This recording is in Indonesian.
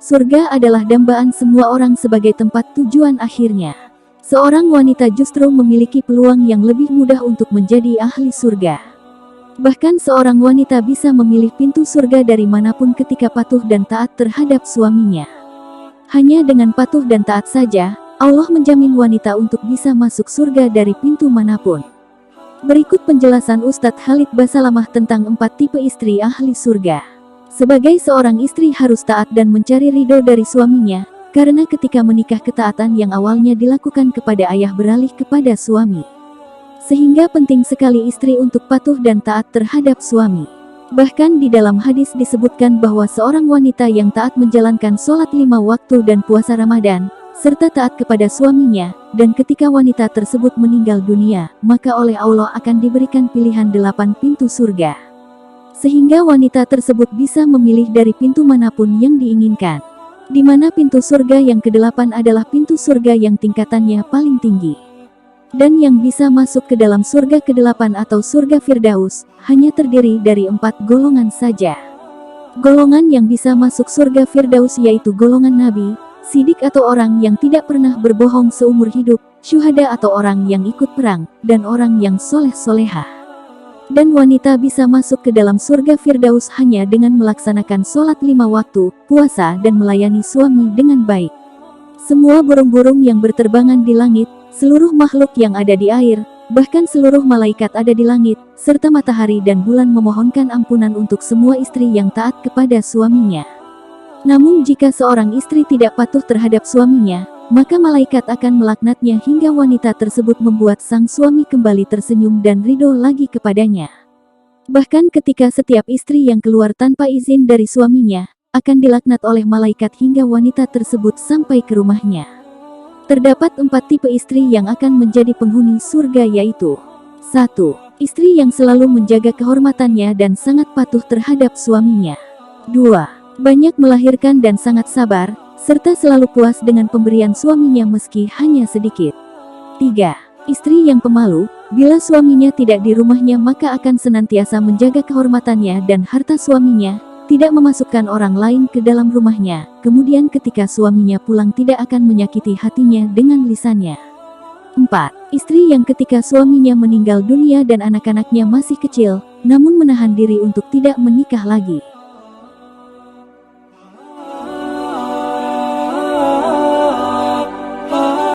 surga adalah dambaan semua orang sebagai tempat tujuan akhirnya. Seorang wanita justru memiliki peluang yang lebih mudah untuk menjadi ahli surga. Bahkan seorang wanita bisa memilih pintu surga dari manapun ketika patuh dan taat terhadap suaminya. Hanya dengan patuh dan taat saja, Allah menjamin wanita untuk bisa masuk surga dari pintu manapun. Berikut penjelasan Ustadz Khalid Basalamah tentang 4 tipe istri ahli surga. Sebagai seorang istri harus taat dan mencari ridho dari suaminya, karena ketika menikah ketaatan yang awalnya dilakukan kepada ayah beralih kepada suami. Sehingga penting sekali istri untuk patuh dan taat terhadap suami. Bahkan di dalam hadis disebutkan bahwa seorang wanita yang taat menjalankan sholat 5 waktu dan puasa Ramadan, serta taat kepada suaminya, dan ketika wanita tersebut meninggal dunia, maka oleh Allah akan diberikan pilihan 8 pintu surga. Sehingga wanita tersebut bisa memilih dari pintu manapun yang diinginkan. Di mana pintu surga yang ke-8 adalah pintu surga yang tingkatannya paling tinggi. Dan yang bisa masuk ke dalam surga ke-8 atau surga Firdaus, hanya terdiri dari 4 golongan saja. Golongan yang bisa masuk surga Firdaus yaitu golongan Nabi, Sidik atau orang yang tidak pernah berbohong seumur hidup, syuhada atau orang yang ikut perang, dan orang yang soleh-solehah. Dan wanita bisa masuk ke dalam surga Firdaus hanya dengan melaksanakan sholat 5 waktu, puasa dan melayani suami dengan baik. Semua burung-burung yang berterbangan di langit, seluruh makhluk yang ada di air, bahkan seluruh malaikat ada di langit, serta matahari dan bulan memohonkan ampunan untuk semua istri yang taat kepada suaminya. Namun jika seorang istri tidak patuh terhadap suaminya, maka malaikat akan melaknatnya hingga wanita tersebut membuat sang suami kembali tersenyum dan ridho lagi kepadanya. Bahkan ketika setiap istri yang keluar tanpa izin dari suaminya, akan dilaknat oleh malaikat hingga wanita tersebut sampai ke rumahnya. Terdapat 4 tipe istri yang akan menjadi penghuni surga yaitu 1. Istri yang selalu menjaga kehormatannya dan sangat patuh terhadap suaminya. 2. Banyak melahirkan dan sangat sabar, serta selalu puas dengan pemberian suaminya meski hanya sedikit. 3. Istri yang pemalu, bila suaminya tidak di rumahnya maka akan senantiasa menjaga kehormatannya dan harta suaminya, tidak memasukkan orang lain ke dalam rumahnya, kemudian ketika suaminya pulang tidak akan menyakiti hatinya dengan lisannya. 4. Istri yang ketika suaminya meninggal dunia dan anak-anaknya masih kecil, namun menahan diri untuk tidak menikah lagi.